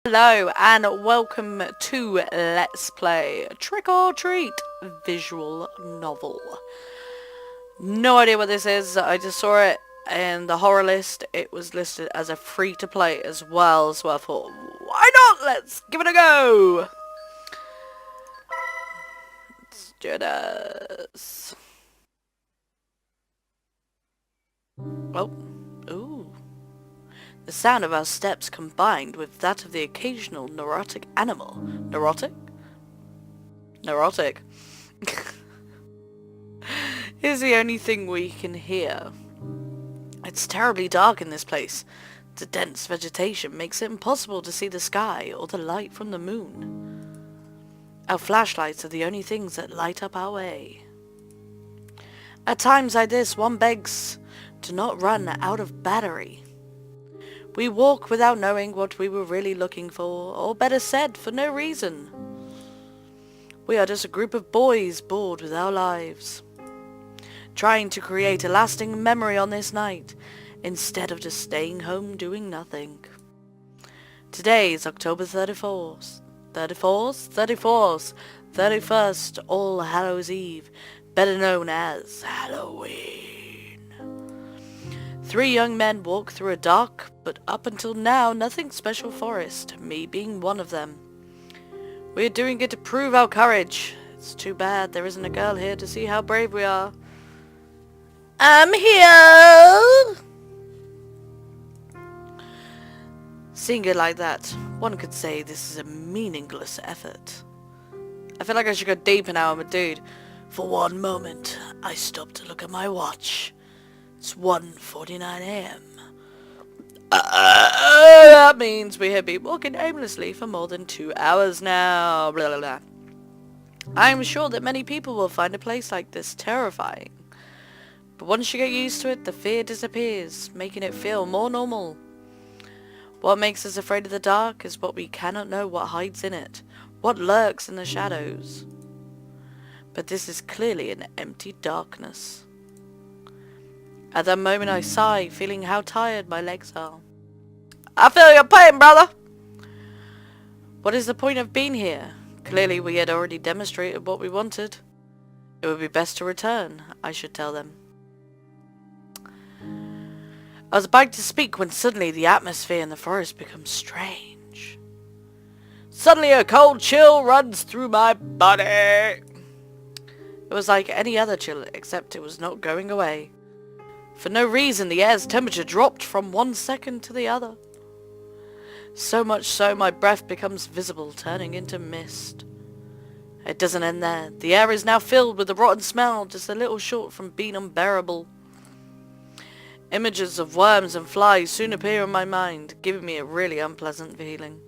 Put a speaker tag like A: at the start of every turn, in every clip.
A: Hello and welcome to Let's Play Trick or Treat visual novel. No idea what this is, I just saw it in the horror list. It was listed as a free to play as well, so I thought, why not? Let's give it a go! Let's do this. Oh, ooh. The sound of our steps combined with that of the occasional neurotic animal. Neurotic? Neurotic. Is the only thing we can hear. It's terribly dark in this place. The dense vegetation makes it impossible to see the sky or the light from the moon. Our flashlights are the only things that light up our way. At times like this, one begs to not run out of battery. We walk without knowing what we were really looking for, or better said, for no reason. We are just a group of boys bored with our lives, trying to create a lasting memory on this night, instead of just staying home doing nothing. Today is October 31st, 31st, All Hallows Eve, better known as Halloween. 3 young men walk through a dark, but up until now, nothing special forest, me being one of them. We are doing it to prove our courage. It's too bad there isn't a girl here to see how brave we are. I'm here! Seeing it like that, one could say this is a meaningless effort. I feel like I should go deeper now, I'm a dude. For one moment, I stopped to look at my watch. It's 1:49 AM. That means we have been walking aimlessly for more than 2 hours now. Blah, blah, blah. I am sure that many people will find a place like this terrifying. But once you get used to it, the fear disappears, making it feel more normal. What makes us afraid of the dark is what we cannot know what hides in it, what lurks in the shadows. But this is clearly an empty darkness. At that moment I sigh, feeling how tired my legs are. I feel your pain, brother! What is the point of being here? Clearly we had already demonstrated what we wanted. It would be best to return, I should tell them. I was about to speak when suddenly the atmosphere in the forest becomes strange. Suddenly a cold chill runs through my body. It was like any other chill, except it was not going away. For no reason, the air's temperature dropped from one second to the other. So much so, my breath becomes visible, turning into mist. It doesn't end there. The air is now filled with a rotten smell, just a little short from being unbearable. Images of worms and flies soon appear in my mind, giving me a really unpleasant feeling.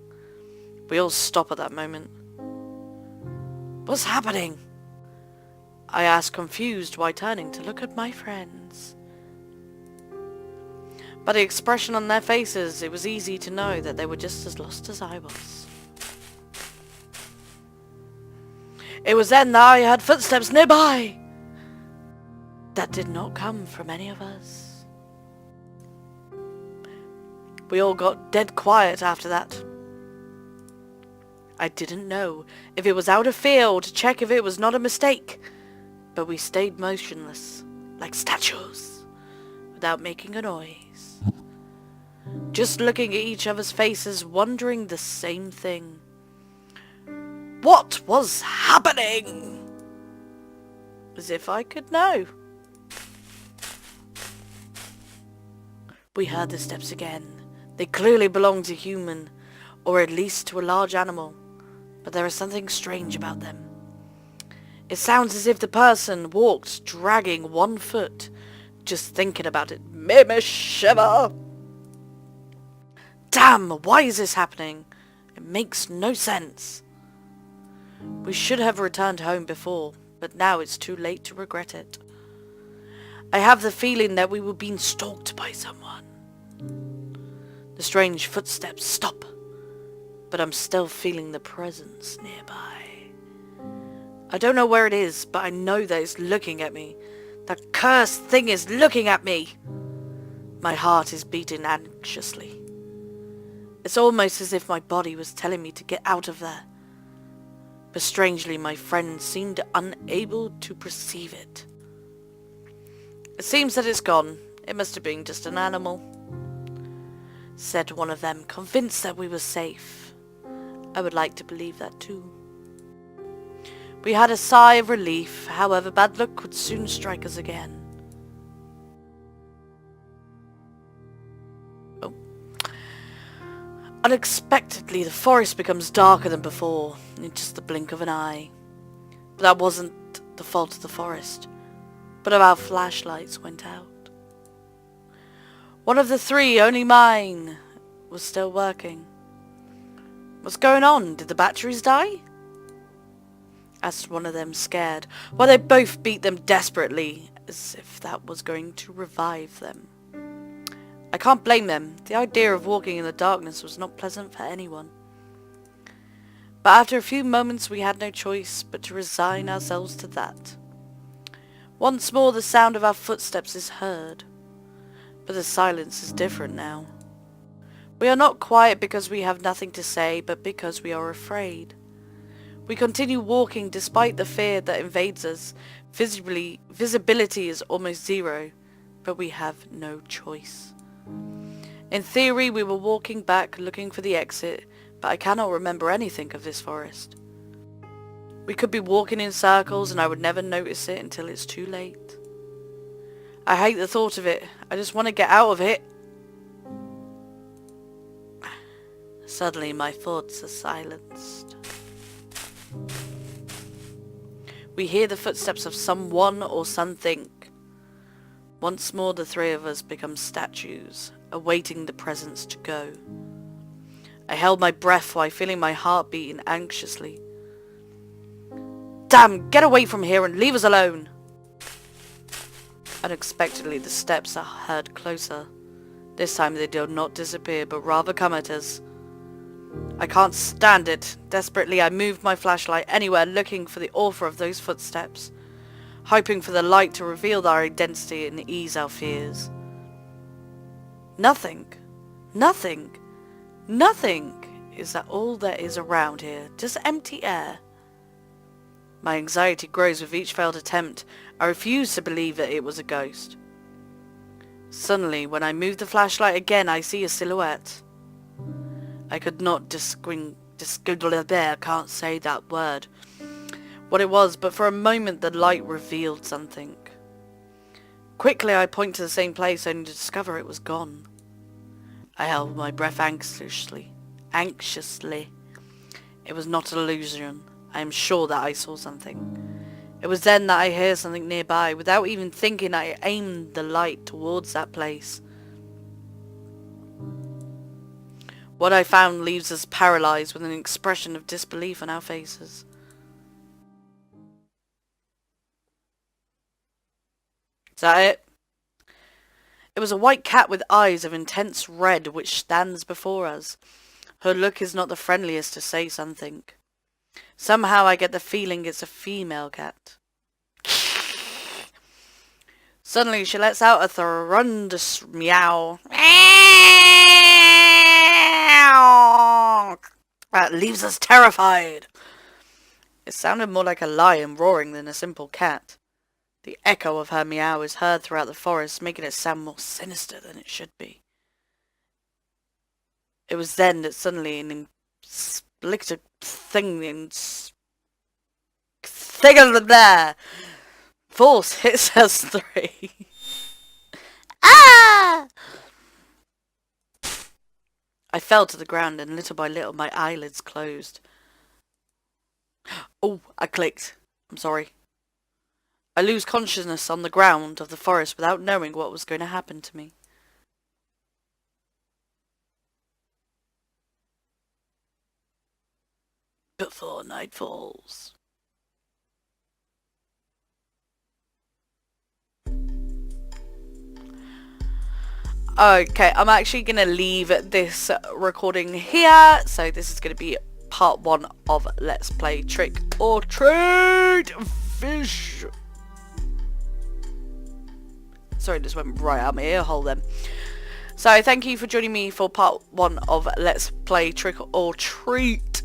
A: We all stop at that moment. What's happening? I ask, confused, while turning to look at my friends. By the expression on their faces, it was easy to know that they were just as lost as I was. It was then that I heard footsteps nearby. That did not come from any of us. We all got dead quiet after that. I didn't know if it was out of fear or to check if it was not a mistake, but we stayed motionless, like statues, without making a noise. Just looking at each other's faces, wondering the same thing. What was happening? As if I could know. We heard the steps again. They clearly belonged to human, or at least to a large animal, but there is something strange about them. It sounds as if the person walked dragging one foot. Just thinking about it made me shiver. Damn, why is this happening? It makes no sense. We should have returned home before, but now it's too late to regret it. I have the feeling that we were being stalked by someone. The strange footsteps stop, but I'm still feeling the presence nearby. I don't know where it is, but I know that it's looking at me. That cursed thing is looking at me. My heart is beating anxiously. It's almost as if my body was telling me to get out of there. But strangely, my friend seemed unable to perceive it. It seems that it's gone. It must have been just an animal, said one of them, convinced that we were safe. I would like to believe that too. We had a sigh of relief, however bad luck would soon strike us again. Oh. Unexpectedly, the forest becomes darker than before, in just the blink of an eye. But that wasn't the fault of the forest, but of our flashlights went out. One of the three, only mine, was still working. What's going on? Did the batteries die? Asked one of them, scared, while they both beat them desperately, as if that was going to revive them. I can't blame them. The idea of walking in the darkness was not pleasant for anyone. But after a few moments we had no choice but to resign ourselves to that. Once more the sound of our footsteps is heard. But the silence is different now. We are not quiet because we have nothing to say, but because we are afraid. We continue walking despite the fear that invades us. Visibility is almost zero, but we have no choice. In theory, we were walking back looking for the exit, but I cannot remember anything of this forest. We could be walking in circles and I would never notice it until it's too late. I hate the thought of it. I just want to get out of it. Suddenly my thoughts are silenced. We hear the footsteps of someone or something. Once more the three of us become statues, awaiting the presence to go. I held my breath while feeling my heart beating anxiously. Damn, get away from here and leave us alone! Unexpectedly, the steps are heard closer. This time they do not disappear, but rather come at us. I can't stand it. Desperately, I moved my flashlight anywhere looking for the author of those footsteps, hoping for the light to reveal their identity and ease our fears. Nothing. Nothing. Nothing. Is that all there is around here? Just empty air. My anxiety grows with each failed attempt. I refuse to believe that it was a ghost. Suddenly, when I move the flashlight again, I see a silhouette. I could not can't say that word. What it was, but for a moment the light revealed something. Quickly I point to the same place only to discover it was gone. I held my breath anxiously. It was not an illusion. I am sure that I saw something. It was then that I heard something nearby. Without even thinking, I aimed the light towards that place. What I found leaves us paralyzed with an expression of disbelief on our faces. Is that it? It was a white cat with eyes of intense red which stands before us. Her look is not the friendliest, to say something. Somehow I get the feeling it's a female cat. Suddenly she lets out a thunderous meow. That leaves us terrified. It sounded more like a lion roaring than a simple cat. The echo of her meow is heard throughout the forest, making it sound more sinister than it should be. It was then that suddenly an inflicted thing of there. Force hits us three. Ah! I fell to the ground and little by little my eyelids closed. Oh, I clicked. I'm sorry. I lose consciousness on the ground of the forest without knowing what was going to happen to me. Before night falls. Okay, I'm actually going to leave this recording here. So this is going to be part 1 of Let's Play Trick or Treat Fish. Sorry, just went right out my ear hole then. So thank you for joining me for part 1 of Let's Play Trick or Treat.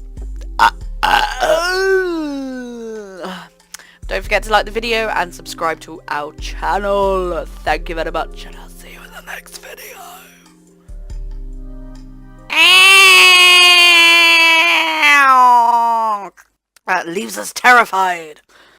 A: Don't forget to like the video and subscribe to our channel. Thank you very much, and I'll see you in the next video. That leaves us terrified.